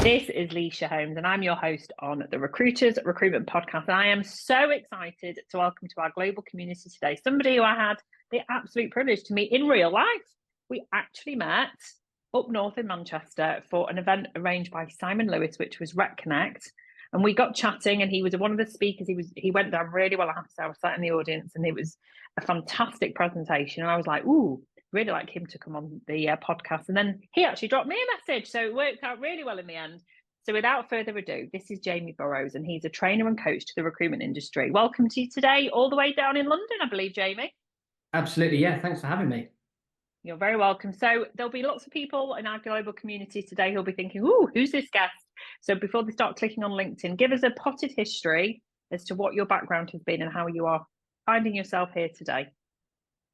This is Leisha Holmes, and I'm your host on the Recruitment podcast. And I am so excited to welcome to our global community today somebody who I had the absolute privilege to meet in real life. We actually met up north in Manchester for an event arranged by Simon Lewis, which was Reconnect. And we got chatting, and he was one of the speakers. He went down really well. I have to say, I was sat in the audience, and it was a fantastic presentation. And I was like, ooh, really like him to come on the podcast. And then he actually dropped me a message. So it worked out really well in the end. So without further ado, this is Jamie Burrows, and he's a trainer and coach to the recruitment industry. Welcome to you today, all the way down in London, I believe, Jamie. Absolutely. Yeah. Thanks for having me. You're very welcome. So there'll be lots of people in our global community today who'll be thinking, ooh, who's this guest? So before they start clicking on LinkedIn, give us a potted history as to what your background has been and how you are finding yourself here today.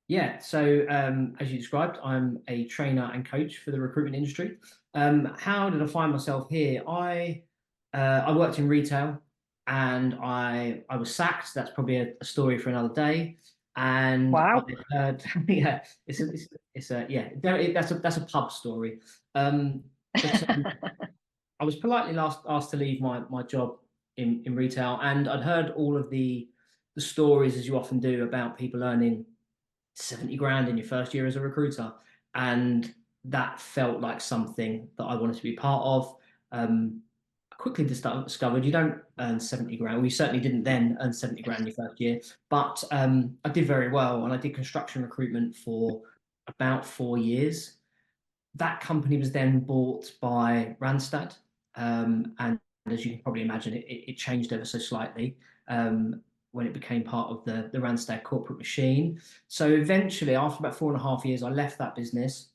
Yeah. So as you described, I'm a trainer and coach for the recruitment industry. How did I find myself here? I worked in retail, and I was sacked. That's probably a story for another day. And Wow. I heard, yeah, that's a pub story. But I was politely asked to leave my job in retail, and I'd heard all of the stories, as you often do, about people earning 70 grand in your first year as a recruiter. And that felt like something that I wanted to be part of. I quickly discovered you don't earn 70 grand. We certainly didn't then earn 70 grand in your first year, but I did very well, and I did construction recruitment for about 4 years. That company was then bought by Randstad, and as you can probably imagine, it changed ever so slightly when it became part of the Randstad corporate machine. So eventually, after about 4.5 years, I left that business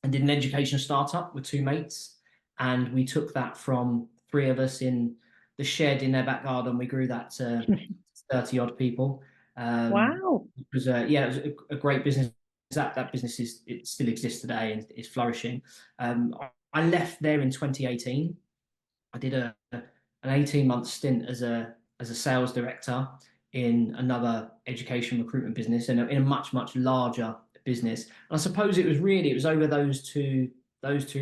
and did an education startup with two mates. And we took that from 3 of us in the shed in their back garden. We grew that to 30 odd people. Wow. It was a great business. That business it still exists today and is flourishing. I left there in 2018. I did an 18-month stint as a sales director in another education recruitment business, and in a much larger business. And I suppose it was over those two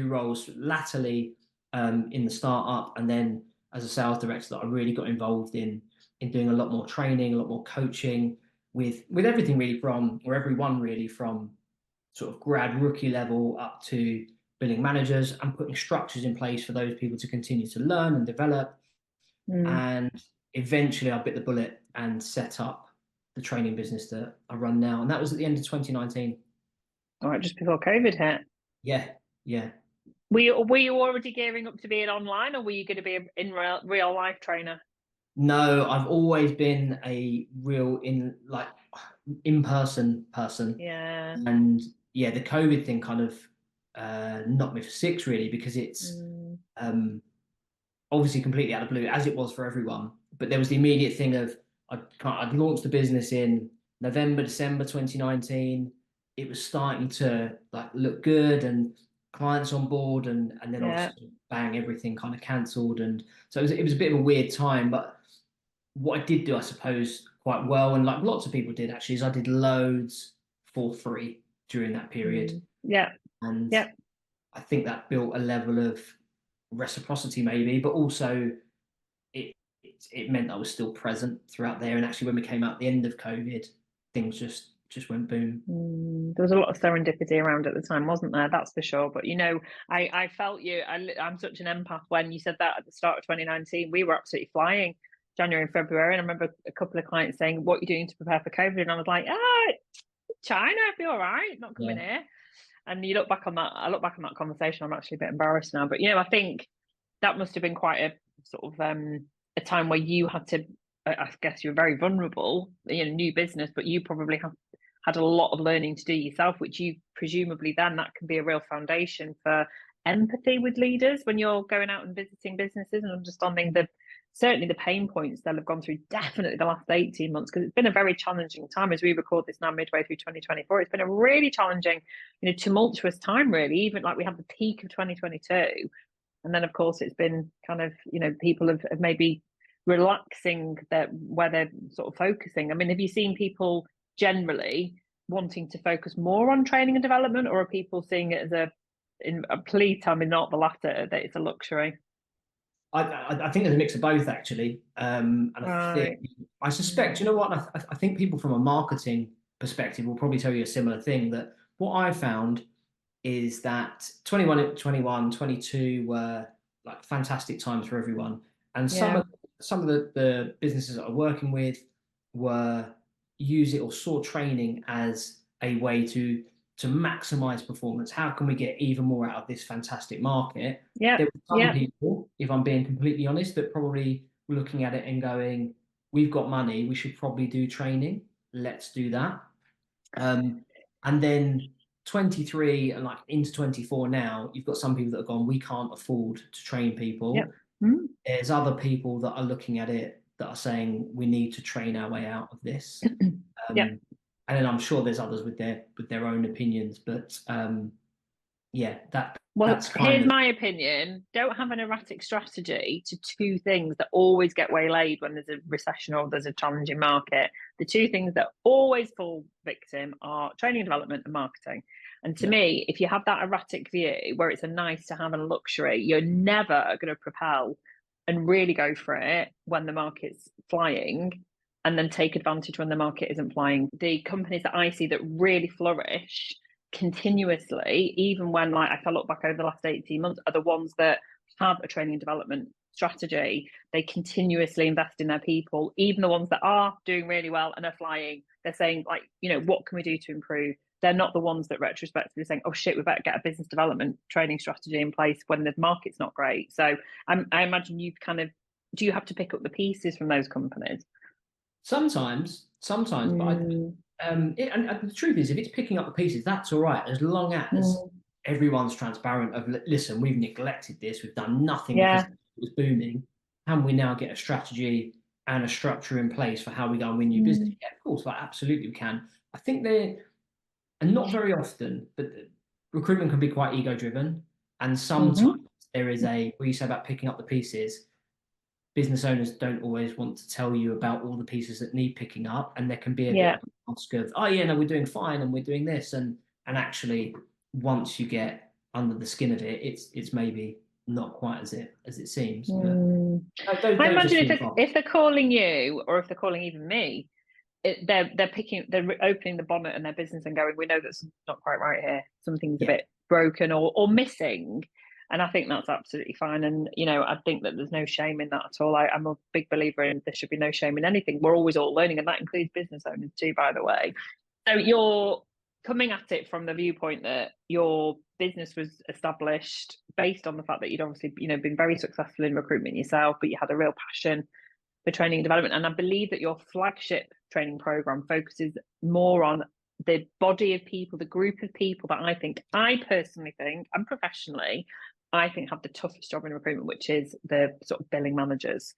roles, latterly in the startup and then as a sales director, that I really got involved in doing a lot more training, a lot more coaching with everything really everyone really from sort of grad rookie level up to billing managers, and putting structures in place for those people to continue to learn and develop. And eventually I bit the bullet and set up the training business that I run now. And that was at the end of 2019. All right, just before COVID hit. Yeah. Were you already gearing up to being online, or were you going to be in real life trainer? No, I've always been a real in-person person. Yeah. And yeah, the COVID thing kind of knocked me for six, really, because it's obviously completely out of the blue, as it was for everyone. But there was the immediate thing of I'd launched the business in November, December 2019. It was starting to look good, and clients on board, and then obviously bang, everything kind of cancelled. And so it was a bit of a weird time. But what I did do, I suppose, quite well, and like lots of people did actually, is I did loads for free during that period. And I think that built a level of reciprocity maybe, but also it meant I was still present throughout there. And actually, when we came out at the end of COVID, things just went boom. There was a lot of serendipity around at the time, wasn't there? That's for sure. But I felt you. I'm such an empath. When you said that at the start of 2019, we were absolutely flying January and February, and I remember a couple of clients saying, "What are you doing to prepare for COVID?" And I was like, China, I'd be all right, not coming here. And you look back on that, I look back on that conversation, I'm actually a bit embarrassed now. But I think that must have been quite a sort of a time where you had to, I guess you were very vulnerable, new business, but you probably had a lot of learning to do yourself, which you presumably then that can be a real foundation for empathy with leaders when you're going out and visiting businesses and understanding certainly the pain points they'll have gone through, definitely the last 18 months, because it's been a very challenging time as we record this now midway through 2024. It's been a really challenging, tumultuous time, really, even like we have the peak of 2022. And then, of course, it's been kind of, people have maybe relaxing where they're sort of focusing. I mean, have you seen people generally wanting to focus more on training and development, or are people seeing it as please tell me not the latter, that it's a luxury? I think there's a mix of both, actually. And Right. I suspect, you know what? I think people from a marketing perspective will probably tell you a similar thing, that what I found is that 21, 22 were like fantastic times for everyone. And Yeah. some of the businesses that I'm working with were use it or saw training as a way to maximize performance. How can we get even more out of this fantastic market? Yeah. There were some Yeah. people, if I'm being completely honest, that probably were looking at it and going, we've got money, we should probably do training. Let's do that. And then 23 and like into 24 now, you've got some people that have gone, we can't afford to train Yeah. people. Mm. There's other people that are looking at it that are saying we need to train our way out of this. Yeah. And then I'm sure there's others with their own opinions, but yeah, Well, that's kind here's of my opinion. Don't have an erratic strategy to two things that always get waylaid when there's a recession or there's a challenging market. The two things that always fall victim are training and development and marketing. And to me, if you have that erratic view where it's a nice to have and a luxury, you're never going to propel and really go for it when the market's flying, and then take advantage when the market isn't flying. The companies that I see that really flourish continuously, even when, like, if I look back over the last 18 months, are the ones that have a training and development strategy. They continuously invest in their people. Even the ones that are doing really well and are flying, they're saying, like, you know, what can we do to improve? They're not the ones that retrospectively saying, oh shit, we better get a business development training strategy in place when the market's not great. So I imagine you kind of, do you have to pick up the pieces from those companies? sometimes, but and the truth is, if it's picking up the pieces, that's all right, as long as everyone's transparent of, listen, we've neglected this, we've done nothing because Yeah. it was booming. Can we now get a strategy and a structure in place for how we go and win new business? Yeah, of course, like absolutely we can. I think and not very often, but recruitment can be quite ego driven, and sometimes there is what you say about picking up the pieces. Business owners don't always want to tell you about all the pieces that need picking up, and there can be a bit of a mask of, oh yeah, no, we're doing fine and we're doing this, and actually once you get under the skin of it, it's maybe not quite as it seems. But I those are imagine few if they're calling you, or if they're calling even me, they're opening the bonnet in their business and going, we know that something's not quite right here, something's a bit broken or missing. And I think that's absolutely fine. And, you know, I think that there's no shame in that at all. I'm a big believer in there should be no shame in anything. We're always all learning, and that includes business owners too, by the way. So you're coming at it from the viewpoint that your business was established based on the fact that you'd obviously, you know, been very successful in recruitment yourself, but you had a real passion for training and development. And I believe that your flagship training program focuses more on the body of people, the group of people that I personally think, and professionally, I think have the toughest job in recruitment, which is the sort of billing managers.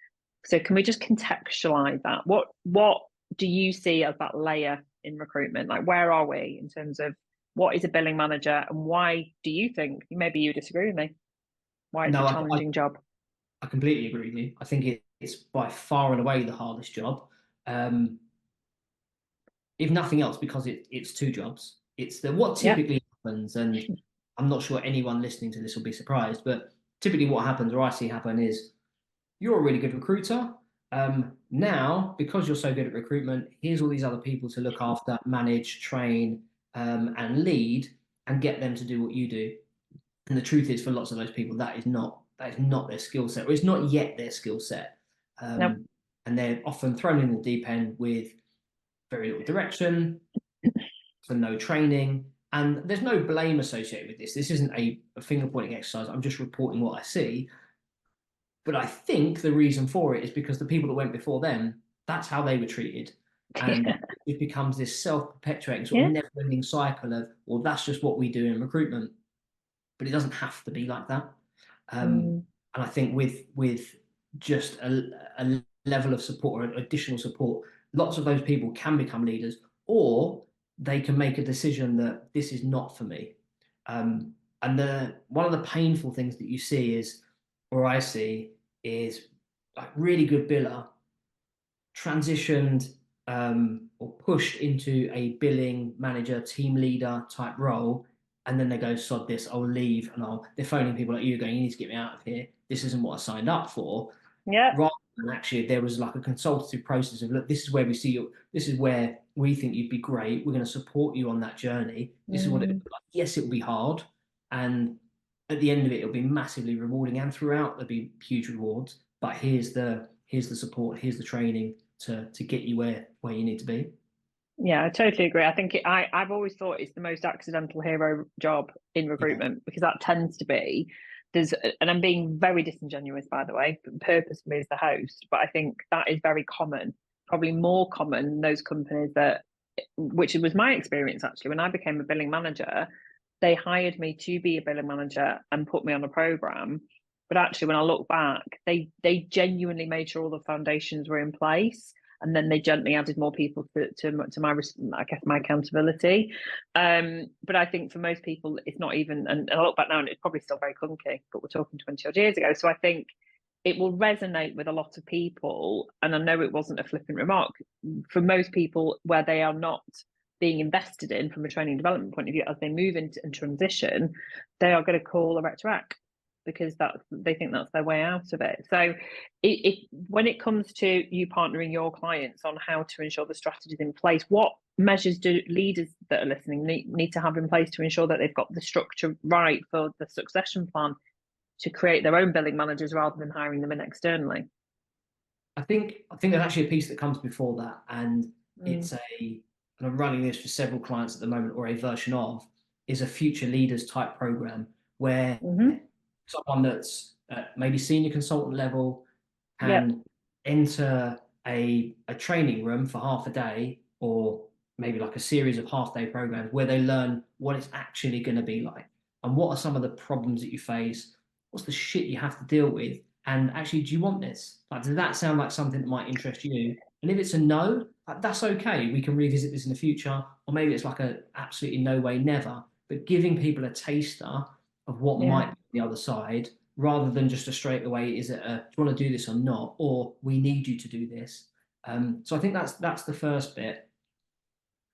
So can we just contextualize that? What do you see as that layer in recruitment? Like, where are we in terms of what is a billing manager, and why do you think, maybe you disagree with me, why it's No, a challenging job? I completely agree with you. I think it's by far and away the hardest job. If nothing else, because it's two jobs. It's what typically happens, and I'm not sure anyone listening to this will be surprised, but typically what happens, or I see happen, is you're a really good recruiter. Now, because you're so good at recruitment, here's all these other people to look after, manage, train, and lead, and get them to do what you do. And the truth is, for lots of those people, that is not their skill set, or it's not yet their skill set. Nope. And they're often thrown in the deep end with very little direction, for no training, and there's no blame associated with this. This isn't a finger pointing exercise. I'm just reporting what I see. But I think the reason for it is because the people that went before them, that's how they were treated. And it becomes this self-perpetuating sort of never-ending cycle of, well, that's just what we do in recruitment. But it doesn't have to be like that. And I think with just a level of support or additional support, lots of those people can become leaders, or they can make a decision that this is not for me. And one of the painful things that you see is, or I see, is like really good biller transitioned or pushed into a billing manager, team leader type role, and then they go, sod this, I'll leave, and they're phoning people like you going, you need to get me out of here. this isn't what I signed up for. Yeah. Rather than actually there was like a consultative process of, look, this is where we see you, this is where we think you'd be great. We're going to support you on that journey. This is what it would be like. Yes, it will be hard. And at the end of it, it'll be massively rewarding. And throughout, there'll be huge rewards. But here's the support, here's the training to get you where you need to be. Yeah, I totally agree. I think I've always thought it's the most accidental hero job in recruitment, because that tends to be and I'm being very disingenuous, by the way, purpose for me as the host, but I think that is very common, probably more common in those companies which was my experience actually. When I became a billing manager, they hired me to be a billing manager and put me on a program. But actually, when I look back, they genuinely made sure all the foundations were in place, and then they gently added more people to my, I guess, my accountability. But I think for most people, it's not even, and I look back now and it's probably still very clunky, but we're talking 20 odd years ago. So I think it will resonate with a lot of people. And I know it wasn't a flippant remark. For most people, where they are not being invested in from a training development point of view, as they move into and transition, they are going to call a rec to rec, because they think that's their way out of it. So when it comes to you partnering your clients on how to ensure the strategy is in place, what measures do leaders that are listening need to have in place to ensure that they've got the structure right for the succession plan to create their own billing managers rather than hiring them in externally? I think there's actually a piece that comes before that, and it's and I'm running this for several clients at the moment, or a version of, is a future leaders type program where someone that's maybe senior consultant level can enter a training room for half a day, or maybe like a series of half-day programs where they learn what it's actually going to be like, and what are some of the problems that you face, what's the shit you have to deal with, and actually, do you want this? Like, does that sound like something that might interest you? And if it's a no, that's okay. We can revisit this in the future, or maybe it's like a absolutely no way, never. But giving people a taster of what might be the other side, rather than just a straight away, is it do you want to do this or not, or we need you to do this. So I think that's the first bit.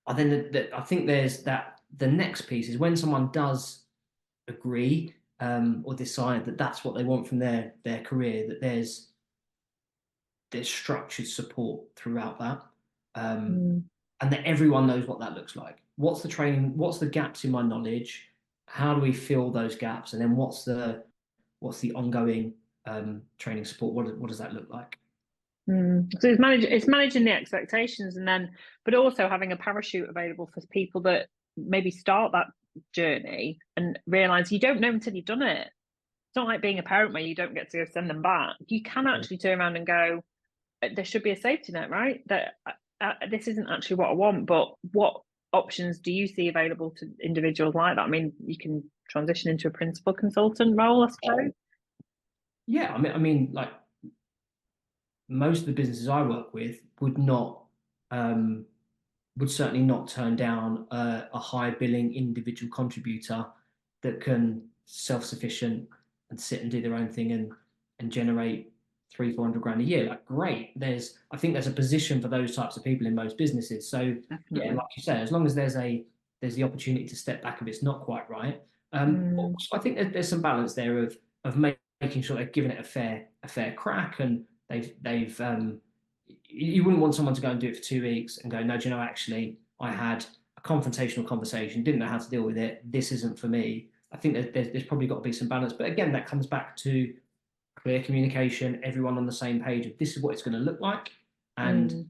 I think there's the next piece is when someone does agree or decide that that's what they want from their career, that there's structured support throughout that, and that everyone knows what that looks like. What's the training? What's the gaps in my knowledge? How do we fill those gaps? And then what's the ongoing training support? What does that look like? So it's managing the expectations, and then, but also having a parachute available for people that maybe start that journey and realize you don't know until you've done it. It's not like being a parent where you don't get to go send them back. You can actually turn around and go, there should be a safety net, right? That this isn't actually what I want, but what options do you see available to individuals like that? I mean, you can transition into a principal consultant role, I suppose. Yeah, I mean, like, most of the businesses I work with would certainly not turn down a high billing individual contributor that can self-sufficient and sit and do their own thing and generate 300-400 grand a year. Like, great. I think there's a position for those types of people in most businesses. So yeah, like you say, as long as there's the opportunity to step back if it's not quite right. Also, I think there's some balance there of making sure they're giving it a fair crack, and they've you wouldn't want someone to go and do it for 2 weeks and go, no, do you know, actually, I had a confrontational conversation, didn't know how to deal with it, this isn't for me. I think there's probably got to be some balance. But again, that comes back to clear communication, everyone on the same page of this is what it's going to look like, and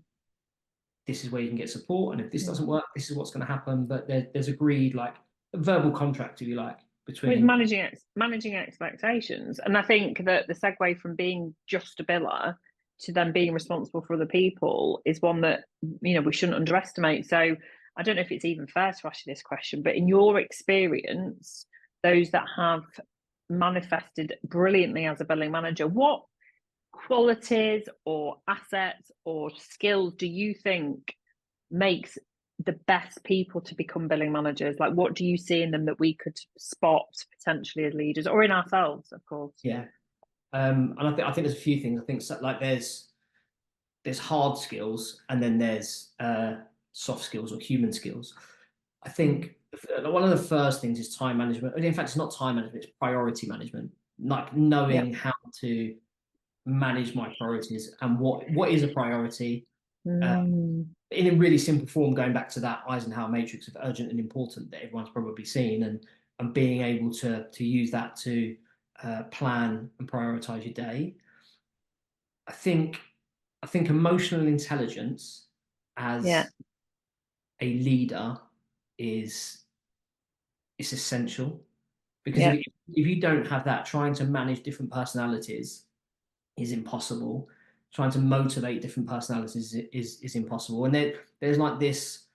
this is where you can get support. And if this doesn't work, this is what's going to happen. But there's agreed, like, a verbal contract, if you like, between managing expectations. And I think that the segue from being just a biller to then being responsible for other people is one that, you know, we shouldn't underestimate. So I don't know if it's even fair to ask you this question, but in your experience, those that have manifested brilliantly as a billing manager, what qualities or assets or skills do you think makes the best people to become billing managers? Like, what do you see in them that we could spot potentially as leaders, or in ourselves, of course? Yeah. And I think there's a few things. I think like there's hard skills, and then there's soft skills or human skills. I think one of the first things is time management. In fact, it's not time management; it's priority management. Like knowing how to manage my priorities and what is a priority. In a really simple form, going back to that Eisenhower matrix of urgent and important that everyone's probably seen, and being able to use that to plan and prioritize your day. I think emotional intelligence as a leader is essential, because if you don't have that, trying to manage different personalities is impossible. Trying to motivate different personalities is impossible. And there's like this,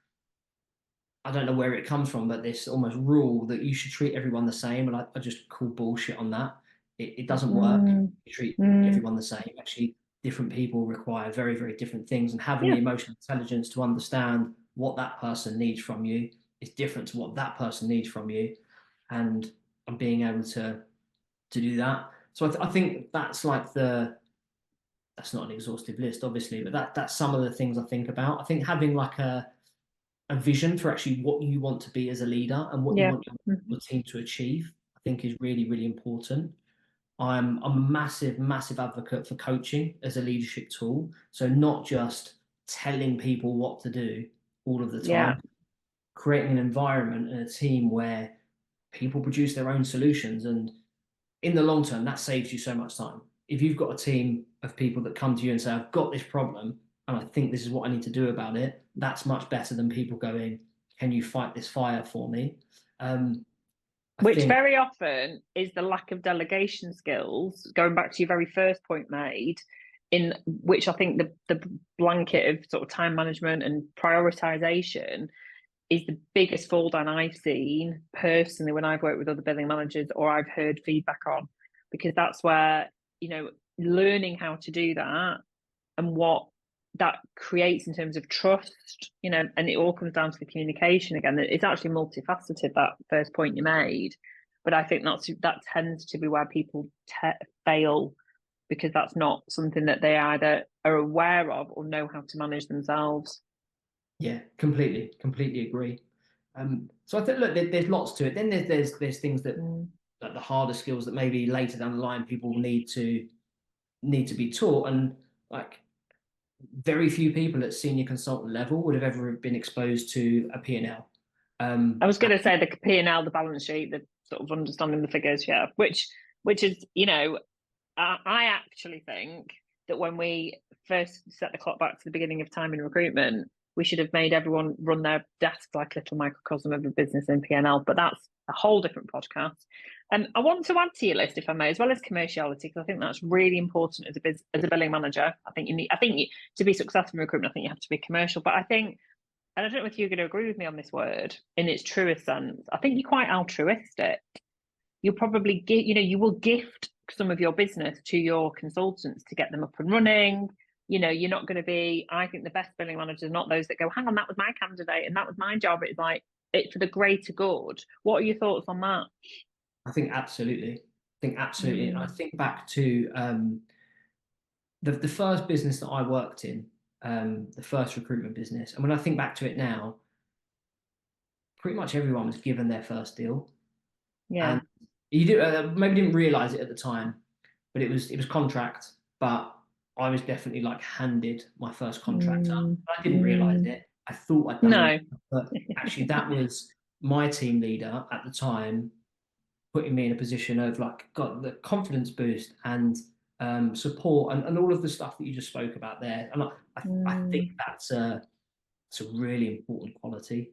I don't know where it comes from, but this almost rule that you should treat everyone the same. And I just call bullshit on that. It doesn't work. You treat everyone the same. Actually, different people require very, very different things. And having the emotional intelligence to understand what that person needs from you is different to what that person needs from you. And being able to do that. So I think that's like that's not an exhaustive list, obviously, but that's some of the things I think about. I think having like a vision for actually what you want to be as a leader and what you want your team to achieve, I think is really, really important. I'm a massive, massive advocate for coaching as a leadership tool. So not just telling people what to do all of the time, creating an environment and a team where people produce their own solutions. And in the long term, that saves you so much time. If you've got a team of people that come to you and say, I've got this problem and I think this is what I need to do about it, that's much better than people going, can you fight this fire for me? Which very often is the lack of delegation skills, going back to your very first point made, in which I think the blanket of sort of time management and prioritization is the biggest fall down I've seen personally when I've worked with other billing managers or I've heard feedback on, because that's where, learning how to do that and what that creates in terms of trust, and it all comes down to the communication again. It's actually multifaceted, that first point you made, but I think that tends to be where people fail, because that's not something that they either are aware of or know how to manage themselves. Yeah, completely agree. So I think, look, there's lots to it. Then there's things that like the harder skills that maybe later down the line people need to be taught, and like very few people at senior consultant level would have ever been exposed to a P&L. I was going to say the P&L, the balance sheet, the sort of understanding the figures, which is, I actually think that when we first set the clock back to the beginning of time in recruitment, we should have made everyone run their desk like a little microcosm of a business in P&L, but that's a whole different podcast. I want to add to your list, if I may, as well as commerciality, because I think that's really important as a billing manager. I think to be successful in recruitment, I think you have to be commercial. But I think, and I don't know if you're going to agree with me on this word in its truest sense, I think you're quite altruistic. You'll probably you will gift some of your business to your consultants to get them up and running. You're not going to be, I think the best billing managers are not those that go, hang on, that was my candidate and that was my job. It's like, it's for the greater good. What are your thoughts on that? I think absolutely. And I think back to the first business that I worked in, the first recruitment business. And when I think back to it now, pretty much everyone was given their first deal. Yeah. And you maybe didn't realize it at the time, but it was contract, but I was definitely like handed my first contract up. I didn't realize it. I thought I'd done it, but actually that was my team leader at the time putting me in a position of like, got the confidence boost and support and all of the stuff that you just spoke about there. And I think that's a really important quality.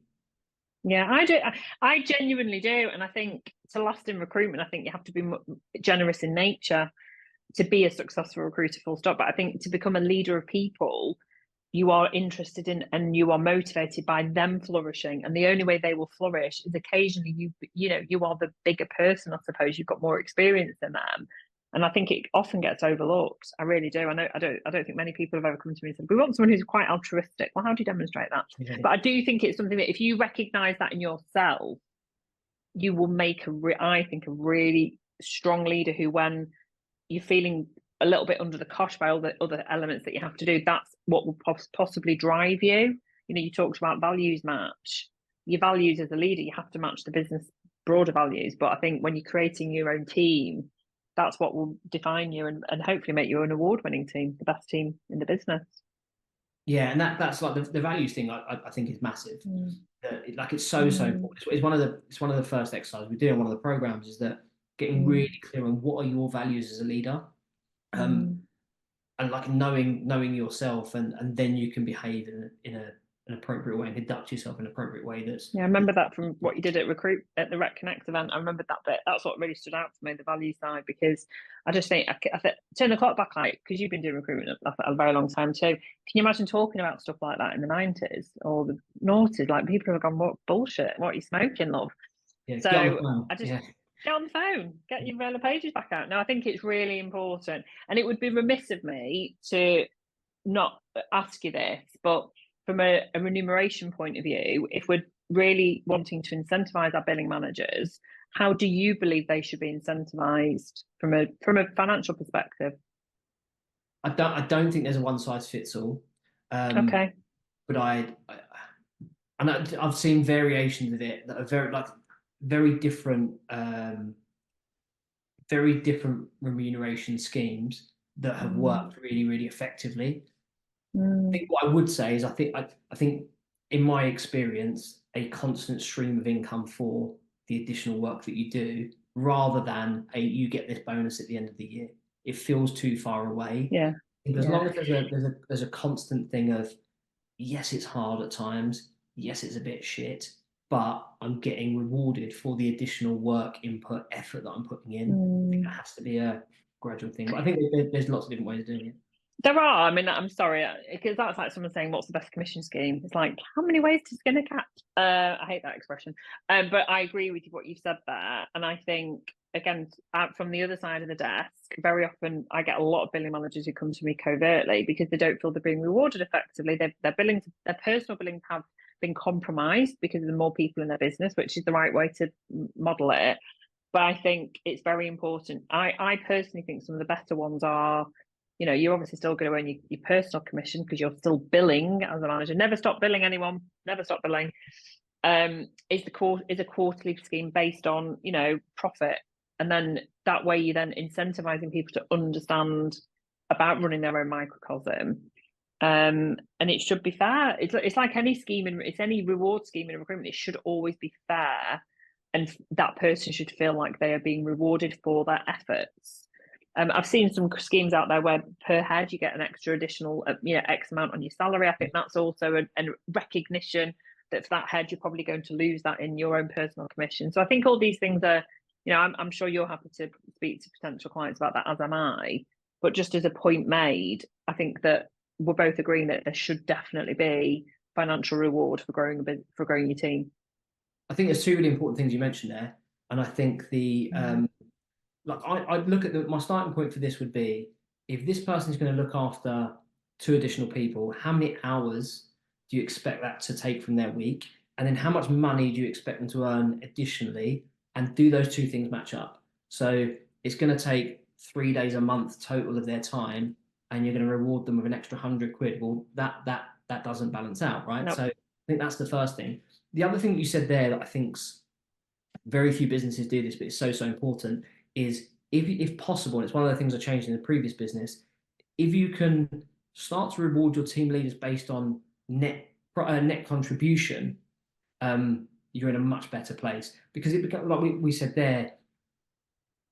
Yeah, I do. I genuinely do. And I think to last in recruitment, I think you have to be generous in nature to be a successful recruiter, full stop. But I think to become a leader of people, you are interested in and you are motivated by them flourishing. And the only way they will flourish is occasionally you are the bigger person, I suppose. You've got more experience than them. And I think it often gets overlooked. I really do. I don't think many people have ever come to me and said, we want someone who's quite altruistic. Well, how do you demonstrate that? Yeah. But I do think it's something that if you recognize that in yourself, you will make I think a really strong leader who, when you're feeling a little bit under the cosh by all the other elements that you have to do, that's what will possibly drive you. You talked about values match. Your values as a leader, you have to match the business broader values. But I think when you're creating your own team, that's what will define you and hopefully make you an award-winning team, the best team in the business. Yeah, and that's like the values thing. I think is massive. Like it's so important. It's one of the first exercises we do in one of the programs, is that getting really clear on what are your values as a leader, and like knowing yourself, and then you can behave in an appropriate way and conduct yourself in an appropriate way. I remember that from what you did at the Rec Connect event. I remember that bit. That's what really stood out for me, the value side, because I just think I turn the clock back, like, because you've been doing recruitment a very long time too. Can you imagine talking about stuff like that in the 90s or the noughties? Like, people have gone, what bullshit, what are you smoking, love? Yeah, So I just get on the phone, get your Vela pages back out. Now, I think it's really important, and it would be remiss of me to not ask you this, but from a remuneration point of view, if we're really wanting to incentivize our billing managers, how do you believe they should be incentivized from a financial perspective? I don't think there's a one size fits all. Okay. But I've seen variations of it that are very different remuneration schemes that have worked really, really effectively. I think what I would say is I think in my experience, a constant stream of income for the additional work that you do, rather than you get this bonus at the end of the year. It feels too far away. Yeah. As long as there's a constant thing of, yes, it's hard at times, yes, it's a bit shit, but I'm getting rewarded for the additional work, input, effort that I'm putting in. I think that has to be a gradual thing. But I think there's lots of different ways of doing it. There are. I mean, I'm sorry, because that's like someone saying, "What's the best commission scheme?" It's like, how many ways to skin a cat? I hate that expression, but I agree with what you've said there. And I think, again, from the other side of the desk, very often I get a lot of billing managers who come to me covertly because they don't feel they're being rewarded effectively. Their personal billings have been compromised because of the more people in their business, which is the right way to model it. But I think it's very important. I personally think some of the better ones are, you're obviously still going to earn your personal commission because you're still billing as a manager. Never stop billing, anyone. Never stop billing. Is a quarterly scheme based on, profit. And then that way you're then incentivizing people to understand about running their own microcosm. And it should be fair. It's like any scheme, it's any reward scheme in recruitment. It should always be fair. And that person should feel like they are being rewarded for their efforts. I've seen some schemes out there where per head you get an extra additional, X amount on your salary. I think that's also a recognition that for that head you're probably going to lose that in your own personal commission. So I think all these things are, I'm sure you're happy to speak to potential clients about that, as am I. But just as a point made, I think that we're both agreeing that there should definitely be financial reward for growing your team. I think there's two really important things you mentioned there, and I think I'd look at my starting point for this would be, if this person is going to look after 2 additional people, how many hours do you expect that to take from their week? And then how much money do you expect them to earn additionally? And do those 2 things match up? So it's going to take 3 days a month total of their time, and you're going to reward them with an extra 100 quid. Well, that doesn't balance out, right? Nope. So I think that's the first thing. The other thing you said there that I think's very few businesses do this, but it's so important, is if possible, and it's one of the things I changed in the previous business, if you can start to reward your team leaders based on net contribution, you're in a much better place. Because it becomes, like we said there,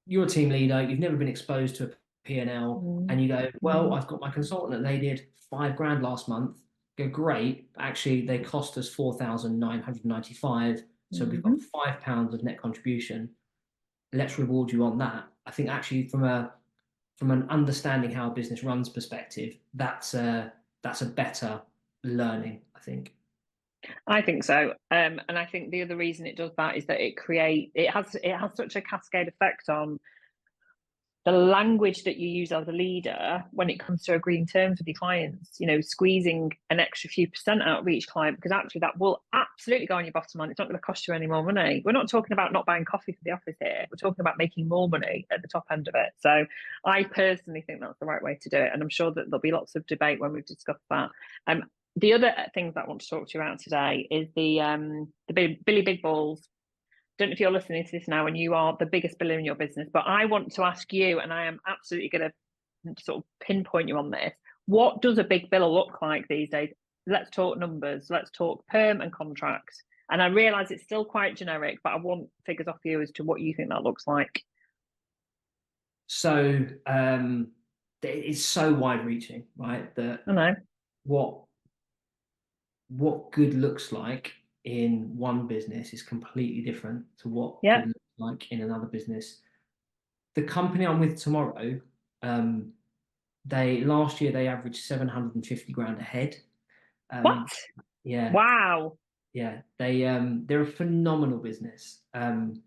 you're a team leader, you've never been exposed to a P&L, and you go, well, I've got my consultant and they did £5,000 last month. Go, great, actually they cost us 4,995, so we've got £5 of net contribution. Let's reward you on that. I think actually from an understanding how a business runs perspective, that's a better learning, I think. I think so, and I think the other reason it does that is that it has such a cascade effect on the language that you use as a leader when it comes to agreeing terms with your clients, squeezing an extra few percent out of each client, because actually that will absolutely go on your bottom line. It's not going to cost you any more money. We're not talking about not buying coffee for the office here. We're talking about making more money at the top end of it. So I personally think that's the right way to do it. And I'm sure that there'll be lots of debate when we've discussed that. The other things that I want to talk to you about today is the Billy Big Balls. don't know if you're listening to this now and you are the biggest biller in your business, but I want to ask you, and I am absolutely going to sort of pinpoint you on this. What does a big biller look like these days? Let's talk numbers. Let's talk perm and contracts. And I realise it's still quite generic, but I want figures off you as to what you think that looks like. So it's so wide-reaching, right? That I know. What good looks like in one business is completely different to what Yeah. good looks like in another business. The company I'm with tomorrow, last year they averaged 750 grand a head. What? Yeah. Wow. Yeah. They're a phenomenal business. And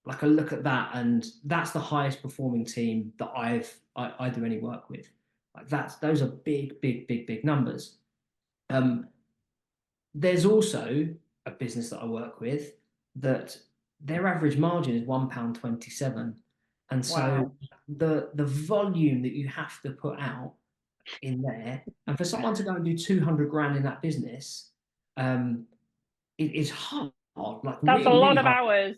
like I look at that, and that's the highest performing team that I do any work with. Like those are big numbers. There's also a business that I work with that their average margin is £1.27. And so the volume that you have to put out in there, and for someone to go and do 200 grand in that business, it is hard, like that's really, a lot really of hard. hours.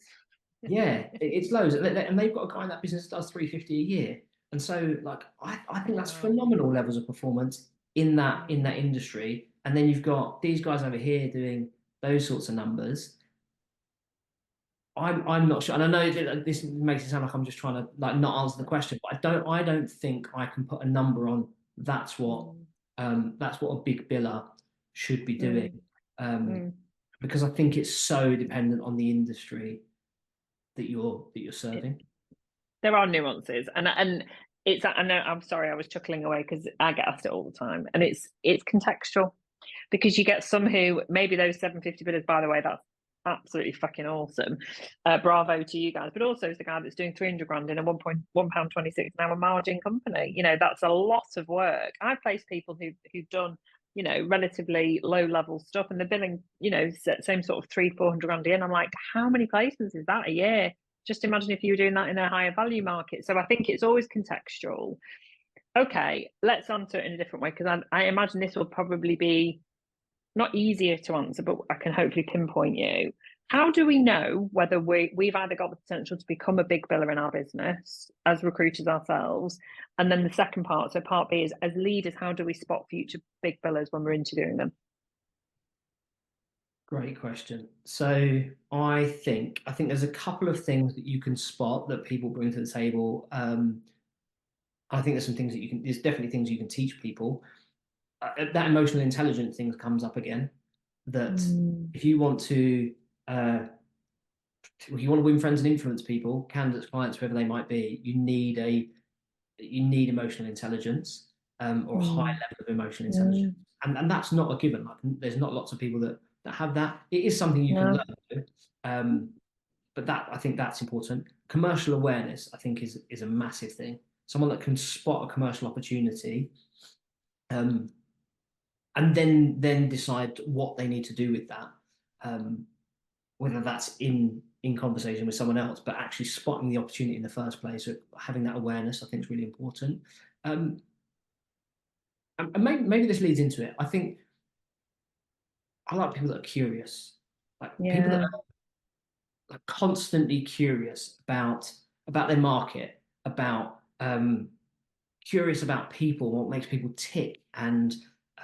Yeah, it's loads. And they've got a guy in that business that does 350 a year. And so like I think that's phenomenal levels of performance in that industry. And then you've got these guys over here doing those sorts of numbers. I'm not sure, and I know this makes it sound like I'm just trying to like not answer the question, but I don't think I can put a number on that's what a big biller should be doing, because I think it's so dependent on the industry that you're serving. There are nuances, and it's, I know, I'm sorry, I was chuckling away because I get asked it all the time, and it's contextual, because you get some who maybe those 750 bidders, by the way, that's absolutely fucking awesome. Bravo to you guys. But also, it's the guy that's doing 300 grand in a £1.26 an hour margin company. You know, that's a lot of work. I've placed people who've done, you know, relatively low level stuff, and they're billing, you know, same sort of 300-400 grand a year. And I'm like, how many placements is that a year? Just imagine if you were doing that in a higher value market. So I think it's always contextual. Okay, let's answer it in a different way, because I imagine this will probably be not easier to answer, but I can hopefully pinpoint you. How do we know whether we've either got the potential to become a big biller in our business as recruiters ourselves? And then the second part, so part B, is as leaders, how do we spot future big billers when we're interviewing them? Great question. So I think there's a couple of things that you can spot that people bring to the table. I think there's some things that there's definitely things you can teach people. That emotional intelligence thing comes up again. That if you want to win friends and influence people, candidates, clients, whoever they might be, you need emotional intelligence, or a high level of emotional intelligence, and that's not a given. Like, there's not lots of people that have that. It is something you can learn, but I think that's important. Commercial awareness, I think, is a massive thing. Someone that can spot a commercial opportunity, and then decide what they need to do with that, whether that's in conversation with someone else, but actually spotting the opportunity in the first place. So having that awareness, I think, is really important. And maybe this leads into it. I think I like people that are curious, like people that are like constantly curious about their market, about curious about people, what makes people tick, and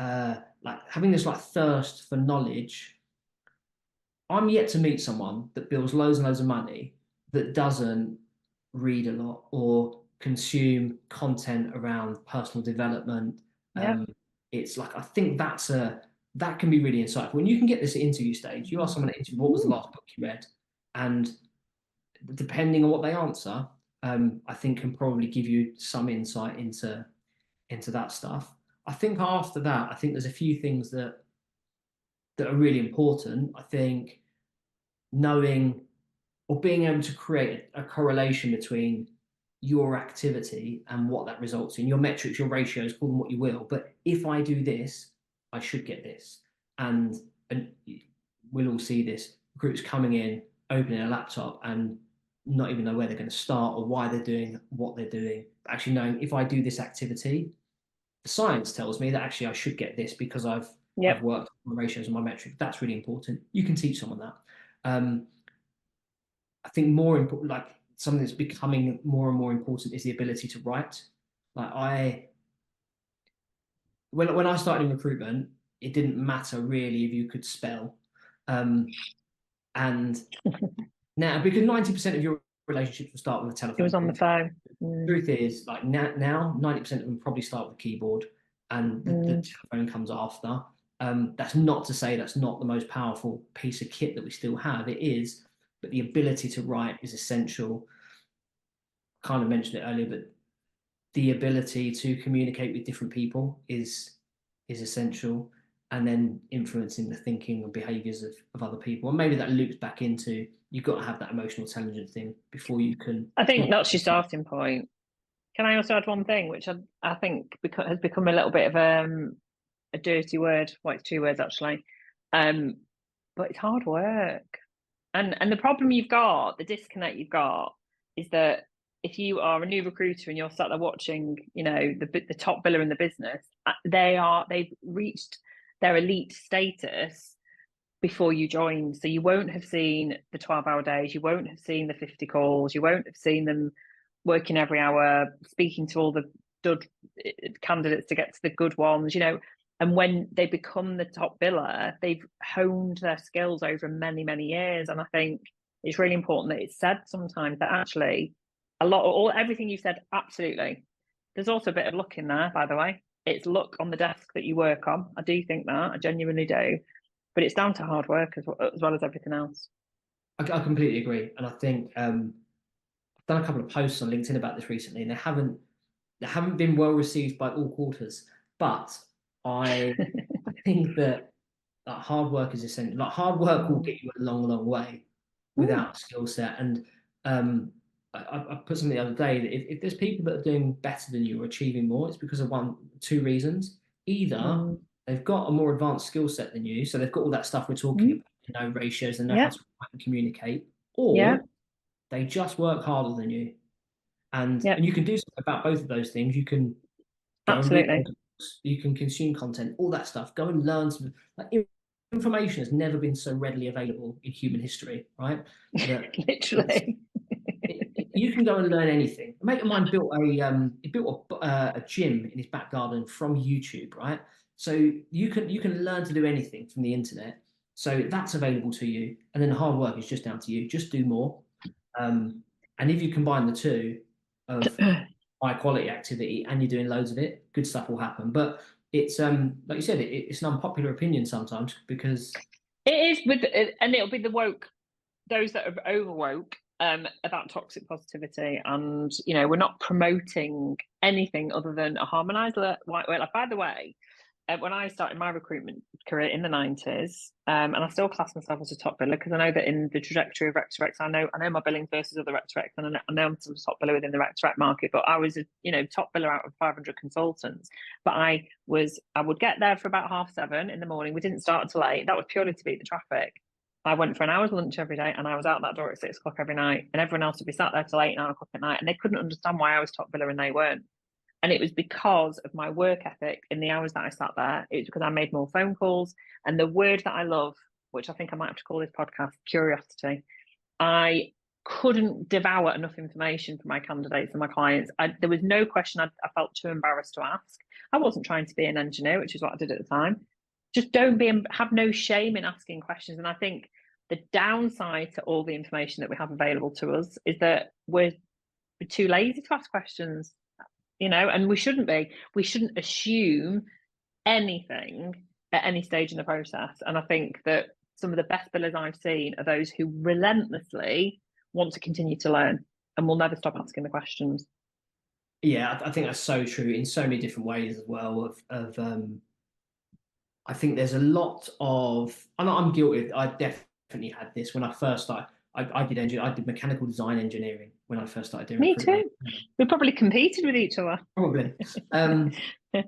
like having this like thirst for knowledge. I'm yet to meet someone that bills loads and loads of money that doesn't read a lot or consume content around personal development. It's like, I think that can be really insightful. When you can get this interview stage, you ask someone at interview, what was the last book you read? And depending on what they answer, I think can probably give you some insight into that stuff. I think after that, I think there's a few things that are really important. I think knowing or being able to create a correlation between your activity and what that results in, your metrics, your ratios, call them what you will. But if I do this, I should get this. And we'll all see this. Recruiters coming in, opening a laptop and not even know where they're going to start or why they're doing what they're doing. Actually knowing, if I do this activity, the science tells me that actually I should get this because I've worked on my ratios and my metrics. That's really important. You can teach someone that. I think more important, like something that's becoming more and more important, is the ability to write. Like when I started in recruitment, it didn't matter really if you could spell. And now, because 90% of your relationships will start with a telephone It was on call. the phone. The truth is, like now 90% of them probably start with a keyboard, and the telephone comes after. That's not to say that's not the most powerful piece of kit that we still have. It is, but the ability to write is essential. Kind of mentioned it earlier, but the ability to communicate with different people is essential, and then influencing the thinking and behaviors of other people. And maybe that loops back into, you've got to have that emotional intelligence thing before you can. I think that's your starting point. Can I also add one thing, which I think has become a little bit of a dirty word? Well, it's two words actually, but it's hard work. And the problem you've got, the disconnect you've got, is that if you are a new recruiter and you're sat there watching, the top biller in the business, they've reached their elite status before you joined. So you won't have seen the 12-hour days, you won't have seen the 50 calls, you won't have seen them working every hour, speaking to all the dud candidates to get to the good ones, and when they become the top biller, they've honed their skills over many, many years. And I think it's really important that it's said sometimes that actually everything you said, absolutely. There's also a bit of luck in there, by the way. It's luck on the desk that you work on. I do think that, I genuinely do. But it's down to hard work as well as everything else. I completely agree. And I think I've done a couple of posts on LinkedIn about this recently, and they haven't been well received by all quarters. But I think that hard work is essential. Like, hard work will get you a long, long way without a skill set. And I put something the other day that if there's people that are doing better than you or achieving more, it's because of two reasons. Either they've got a more advanced skill set than you, so they've got all that stuff we're talking about, ratios, and know how to write and communicate, or they just work harder than you. And you can do something about both of those things. You can go and read books, you can consume content, all that stuff. Go and learn some. Like, information has never been so readily available in human history, right? Literally. You can go and learn anything. A mate of mine built a gym in his back garden from YouTube, right? So you can learn to do anything from the internet. So that's available to you. And then the hard work is just down to you. Just do more. And if you combine the two of high quality activity and you're doing loads of it, good stuff will happen. But it's like you said, it's an unpopular opinion sometimes, because it is and it'll be the woke, those that are over woke, about toxic positivity. And we're not promoting anything other than a harmonized white work. Like, by the way, when I started my recruitment career in the 90s, and I still class myself as a top biller, because I know that in the trajectory of Rec-to-Recs, I know my billings versus other Rec-to-Recs, and I know I'm still a top biller within the Rec-to-Rec market, but I was a top biller out of 500 consultants. But I would get there for about 7:30 in the morning. We didn't start until 8. That was purely to beat the traffic. I went for an hour's lunch every day, and I was out that door at 6 o'clock every night, and everyone else would be sat there till 8, 9 o'clock at night, and they couldn't understand why I was top biller and they weren't. And it was because of my work ethic in the hours that I sat there. It's because I made more phone calls. And the word that I love, which I think I might have to call this podcast, curiosity. I couldn't devour enough information for my candidates and my clients. There was no question I felt too embarrassed to ask. I wasn't trying to be an engineer, which is what I did at the time. Just have no shame in asking questions. And I think the downside to all the information that we have available to us is that we're too lazy to ask questions. And we shouldn't be. We shouldn't assume anything at any stage in the process. And I think that some of the best billers I've seen are those who relentlessly want to continue to learn and will never stop asking the questions. Yeah, I think that's so true in so many different ways as well. I think there's a lot of, I'm guilty. I definitely had this when I first started. I did mechanical design engineering when I first started doing Me recruitment. too. We probably competed with each other. Probably. But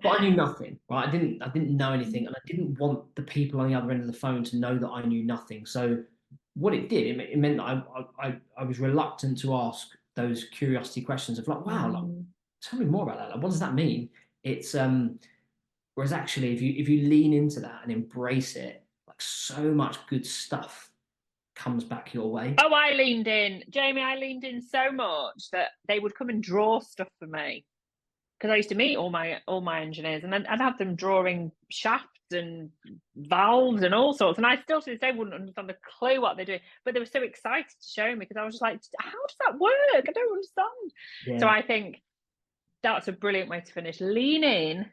I knew nothing, right? I didn't know anything, and I didn't want the people on the other end of the phone to know that I knew nothing. So what it did, it meant that I was reluctant to ask those curiosity questions of like, wow, like, tell me more about that. Like, what does that mean? It's whereas actually if you lean into that and embrace it, like, so much good stuff comes back your way? Oh, I leaned in, Jamie. I leaned in so much that they would come and draw stuff for me, because I used to meet all my engineers, and then I'd have them drawing shafts and valves and all sorts, and I still to this day wouldn't understand a clue what they're doing, but they were so excited to show me, because I was just like, how does that work? I don't understand. Yeah. So I think that's a brilliant way to finish. Lean in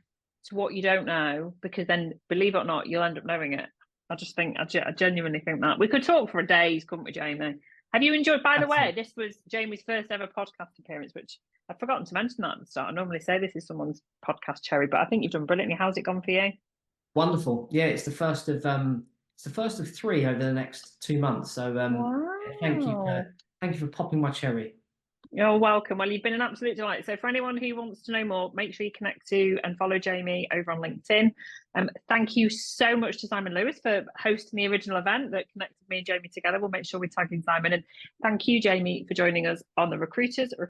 to what you don't know, because then, believe it or not, you'll end up knowing it. I genuinely think that. We could talk for days, couldn't we, Jamie? Have you enjoyed, by the way, this was Jamie's first ever podcast appearance, which I've forgotten to mention that at the start. I normally say this is someone's podcast cherry, but I think you've done brilliantly. How's it gone for you? Wonderful. Yeah, it's the first of 3 over the next 2 months. So wow. thank you for popping my cherry. You're welcome. Well, you've been an absolute delight. So for anyone who wants to know more, make sure you connect to and follow Jamie over on LinkedIn. Thank you so much to Simon Lewis for hosting the original event that connected me and Jamie together. We'll make sure we're tagging Simon. And thank you, Jamie, for joining us on the Recruiters